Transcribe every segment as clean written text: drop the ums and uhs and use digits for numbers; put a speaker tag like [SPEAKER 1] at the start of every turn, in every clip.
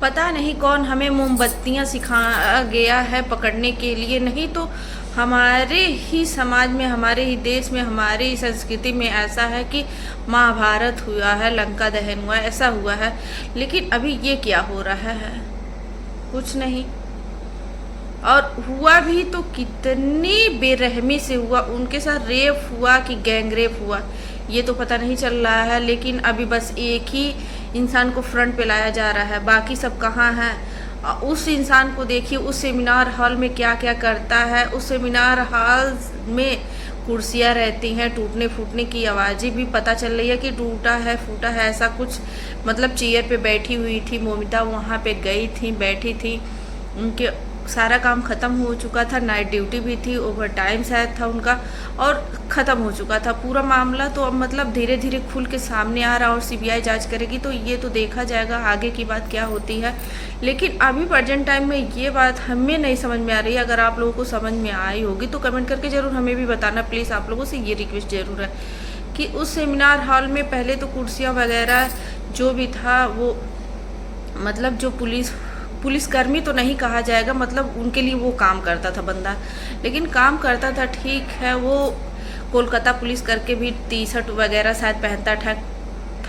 [SPEAKER 1] पता नहीं कौन हमें मोमबत्तियां सिखा गया है पकड़ने के लिए, नहीं तो हमारे ही समाज में, हमारे ही देश में, हमारी ही संस्कृति में ऐसा है कि महाभारत हुआ है, लंका दहन हुआ है, ऐसा हुआ है। लेकिन अभी ये क्या हो रहा है? कुछ नहीं। और हुआ भी तो कितनी बेरहमी से हुआ, उनके साथ रेप हुआ कि गैंग रेप हुआ ये तो पता नहीं चल रहा है। लेकिन अभी बस एक ही इंसान को फ्रंट पे लाया जा रहा है, बाकी सब कहाँ हैं? उस इंसान को देखिए, उस सेमिनार हॉल में क्या क्या करता है। उस सेमिनार हॉल में कुर्सियाँ रहती हैं, टूटने फूटने की आवाज़ें भी पता चल रही है कि टूटा है फूटा है ऐसा कुछ। मतलब चेयर पे बैठी हुई थी मोमिता, वहाँ पे गई थी, बैठी थी, उनके सारा काम ख़त्म हो चुका था, नाइट ड्यूटी भी थी, ओवर टाइम शायद था उनका, और ख़त्म हो चुका था पूरा मामला। तो अब मतलब धीरे धीरे खुल के सामने आ रहा और सीबीआई जांच करेगी तो ये तो देखा जाएगा आगे की बात क्या होती है। लेकिन अभी प्रेजेंट टाइम में ये बात हमें नहीं समझ में आ रही है। अगर आप लोगों को समझ में आई होगी तो कमेंट करके ज़रूर हमें भी बताना प्लीज़। आप लोगों से ये रिक्वेस्ट ज़रूर है कि उस सेमिनार हॉल में पहले तो कुर्सियाँ वगैरह जो भी था वो, मतलब जो पुलिसकर्मी तो नहीं कहा जाएगा, मतलब उनके लिए वो काम करता था बंदा, लेकिन काम करता था ठीक है। वो कोलकाता पुलिस करके भी टी शर्ट वगैरह शायद पहनता था,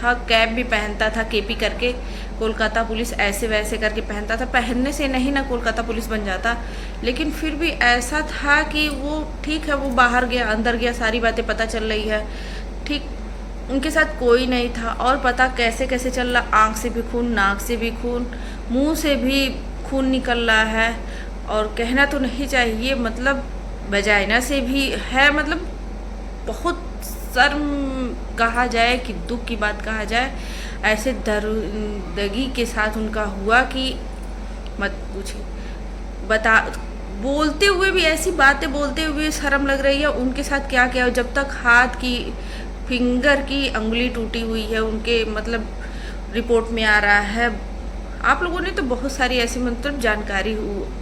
[SPEAKER 1] कैप भी पहनता था, केपी करके कोलकाता पुलिस ऐसे वैसे करके पहनता था। पहनने से नहीं ना कोलकाता पुलिस बन जाता, लेकिन फिर भी ऐसा था कि वो ठीक है, वो बाहर गया अंदर गया, सारी बातें पता चल रही है ठीक। उनके साथ कोई नहीं था और पता कैसे कैसे चल रहा, आँख से भी खून, नाक से भी खून, मुंह से भी खून निकल रहा है। और कहना तो नहीं चाहिए, मतलब वजाइना से भी है, मतलब बहुत शर्म कहा जाए कि दुख की बात कहा जाए, ऐसे दर्दगी के साथ उनका हुआ कि मत पूछिए। बता बोलते हुए भी ऐसी बातें बोलते हुए शर्म लग रही है। उनके साथ क्या क्या, जब तक हाथ की फिंगर की अंगुली टूटी हुई है उनके, मतलब रिपोर्ट में आ रहा है। आप लोगों ने तो बहुत सारी ऐसी मतलब जानकारी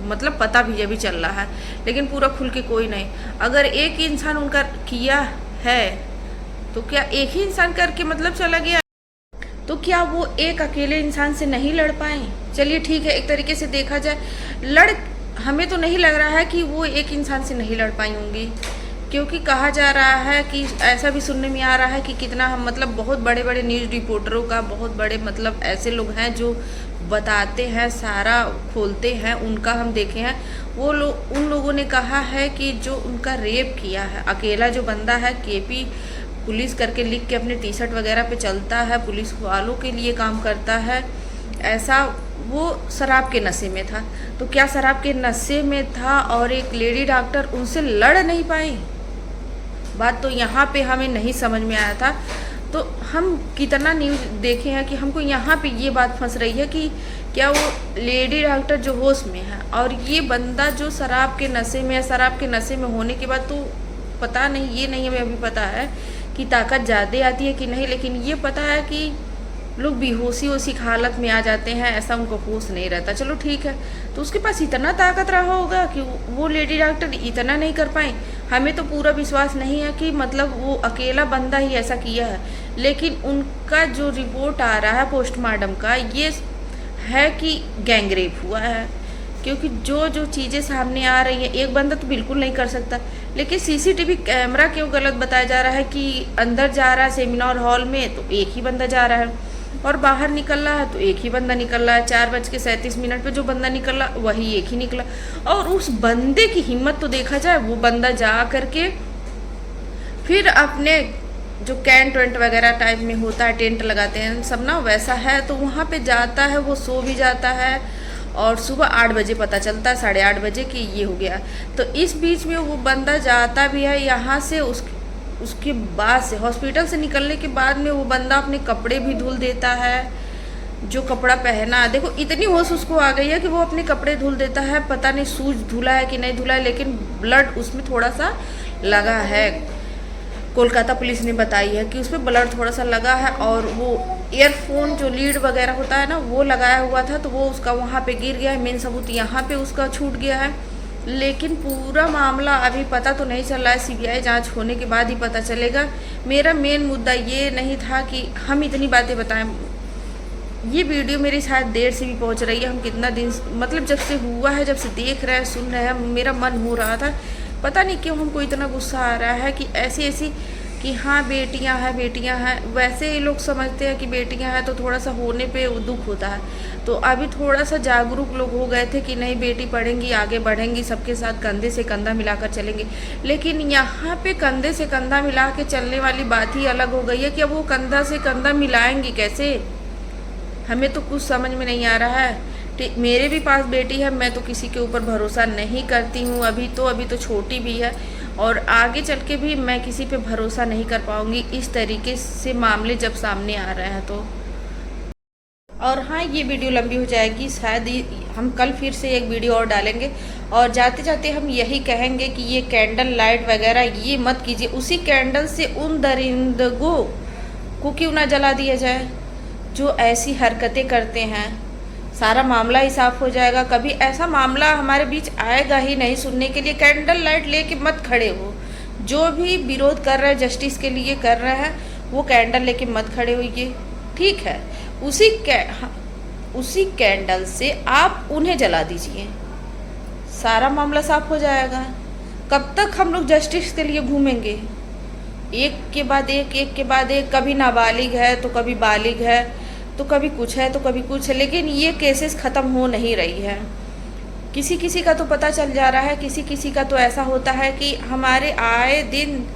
[SPEAKER 1] मतलब पता भी अभी चल रहा है, लेकिन पूरा खुल के कोई नहीं। अगर एक इंसान उनका किया है तो क्या एक ही इंसान करके मतलब चला गया, तो क्या वो एक अकेले इंसान से नहीं लड़ पाए? चलिए ठीक है, एक तरीके से देखा जाए हमें तो नहीं लग रहा है कि वो एक इंसान से नहीं लड़ पाई होंगी, क्योंकि कहा जा रहा है कि ऐसा भी सुनने में आ रहा है कि कितना हम मतलब बहुत बड़े बड़े न्यूज़ रिपोर्टरों का, बहुत बड़े मतलब ऐसे लोग हैं जो बताते हैं, सारा खोलते हैं, उनका हम देखे हैं। वो लोग, उन लोगों ने कहा है कि जो उनका रेप किया है, अकेला जो बंदा है, केपी पुलिस करके लिख के अपने टी शर्ट वगैरह पे चलता है, पुलिस वालों के लिए काम करता है, ऐसा वो शराब के नशे में था। तो क्या शराब के नशे में था और एक लेडी डॉक्टर उनसे लड़ नहीं पाई? बात तो यहाँ पे हमें नहीं समझ में आया था। तो हम कितना न्यूज़ देखे हैं कि हमको यहाँ पे ये बात फंस रही है कि क्या वो लेडी डॉक्टर जो होश में है और ये बंदा जो शराब के नशे में है, शराब के नशे में होने के बाद तो पता नहीं, ये नहीं हमें अभी पता है कि ताकत ज़्यादा आती है कि नहीं, लेकिन ये पता है कि लोग बेहोशी होशी हालत में आ जाते हैं, ऐसा उनको होश नहीं रहता। चलो ठीक है, तो उसके पास इतना ताकत रहा होगा कि वो लेडी डॉक्टर इतना नहीं कर पाए। हमें तो पूरा विश्वास नहीं है कि मतलब वो अकेला बंदा ही ऐसा किया है, लेकिन उनका जो रिपोर्ट आ रहा है पोस्टमार्टम का, ये है कि गैंग रेप हुआ है। क्योंकि जो जो चीज़ें सामने आ रही हैं, एक बंदा तो बिल्कुल नहीं कर सकता, लेकिन सीसीटीवी कैमरा क्यों गलत बताया जा रहा है कि अंदर जा रहा है सेमिनार हॉल में तो एक ही बंदा जा रहा है और बाहर निकल रहा है तो एक ही बंदा निकल रहा है। 4:37 पे जो बंदा निकल रहा वही एक ही निकला। और उस बंदे की हिम्मत तो देखा जाए, वो बंदा जा करके फिर अपने जो कैंट वेंट वगैरह टाइप में होता है, टेंट लगाते हैं सब ना, वैसा है, तो वहाँ पे जाता है, वो सो भी जाता है और सुबह 8 बजे पता चलता है, 8:30 बजे कि ये हो गया। तो इस बीच में वो बंदा जाता भी है यहाँ से, उसके बाद से हॉस्पिटल से निकलने के बाद में वो बंदा अपने कपड़े भी धुल देता है, जो कपड़ा पहना है। देखो इतनी होश उसको आ गई है कि वो अपने कपड़े धुल देता है। पता नहीं सूज धुला है कि नहीं धुला है, लेकिन ब्लड उसमें थोड़ा सा लगा है। कोलकाता पुलिस ने बताई है कि उसमें ब्लड थोड़ा सा लगा है और वो ईयरफोन जो लीड वगैरह होता है ना, वो लगाया हुआ था, तो वो उसका वहाँ पे गिर गया है। मेन सबूत यहाँ पे उसका छूट गया है। लेकिन पूरा मामला अभी पता तो नहीं चल रहा है, सीबीआई जांच होने के बाद ही पता चलेगा। मेरा मेन मुद्दा ये नहीं था कि हम इतनी बातें बताएं, ये वीडियो मेरी शायद देर से भी पहुंच रही है। हम कितना दिन मतलब जब से हुआ है, जब से देख रहे हैं, सुन रहे हैं, मेरा मन हो रहा था, पता नहीं क्यों हमको इतना गुस्सा आ रहा है कि ऐसी ऐसी कि हाँ बेटियां हैं, बेटियां हैं। वैसे ये लोग समझते हैं कि बेटियां हैं तो थोड़ा सा होने पे दुख होता है। तो अभी थोड़ा सा जागरूक लोग हो गए थे कि नहीं बेटी पढ़ेंगी, आगे बढ़ेंगी, सबके साथ कंधे से कंधा मिलाकर चलेंगे। लेकिन यहाँ पे कंधे से कंधा मिला के चलने वाली बात ही अलग हो गई है कि अब वो कंधा से कंधा मिलाएंगी कैसे, हमें तो कुछ समझ में नहीं आ रहा है। मेरे भी पास बेटी है, मैं तो किसी के ऊपर भरोसा नहीं करती हूँ। अभी तो छोटी भी है और आगे चल के भी मैं किसी पे भरोसा नहीं कर पाऊँगी इस तरीके से मामले जब सामने आ रहे हैं तो। और हाँ, ये वीडियो लंबी हो जाएगी, शायद हम कल फिर से एक वीडियो और डालेंगे। और जाते जाते हम यही कहेंगे कि ये कैंडल लाइट वगैरह ये मत कीजिए। उसी कैंडल से उन दरिंदों को क्यों ना जला दिया जाए जो ऐसी हरकतें करते हैं। सारा मामला ही साफ हो जाएगा। कभी ऐसा मामला हमारे बीच आएगा ही नहीं सुनने के लिए। कैंडल लाइट लेके मत खड़े हो। जो भी विरोध कर रहे हैं, जस्टिस के लिए कर रहे हैं, वो कैंडल लेके मत खड़े होइए, ठीक है। उसी कैंडल से आप उन्हें जला दीजिए, सारा मामला साफ हो जाएगा। कब तक हम लोग जस्टिस के लिए घूमेंगे, एक के बाद एक, कभी नाबालिग है तो कभी बालिग है, तो कभी कुछ है तो कभी कुछ है। लेकिन ये केसेस ख़त्म हो नहीं रही है। किसी किसी का तो पता चल जा रहा है, किसी किसी का तो ऐसा होता है कि हमारे आए दिन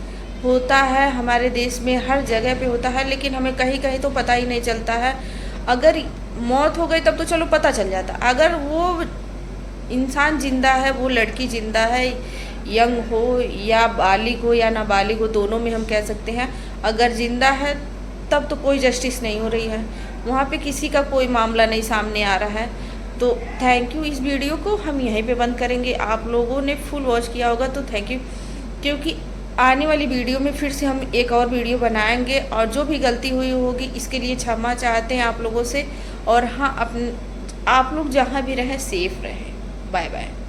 [SPEAKER 1] होता है, हमारे देश में हर जगह पे होता है, लेकिन हमें कहीं कहीं तो पता ही नहीं चलता है। अगर मौत हो गई तब तो चलो पता चल जाता, अगर वो इंसान जिंदा है, वो लड़की जिंदा है, यंग हो या बालिग हो या नाबालिग हो, दोनों में हम कह सकते हैं, अगर जिंदा है तब तो कोई जस्टिस नहीं हो रही है। वहाँ पे किसी का कोई मामला नहीं सामने आ रहा है। तो थैंक यू। इस वीडियो को हम यहीं पे बंद करेंगे। आप लोगों ने फुल वॉच किया होगा तो थैंक यू, क्योंकि आने वाली वीडियो में फिर से हम एक और वीडियो बनाएंगे और जो भी गलती हुई होगी इसके लिए क्षमा चाहते हैं आप लोगों से। और हाँ, आप लोग जहाँ भी रहें सेफ रहें। Bye bye.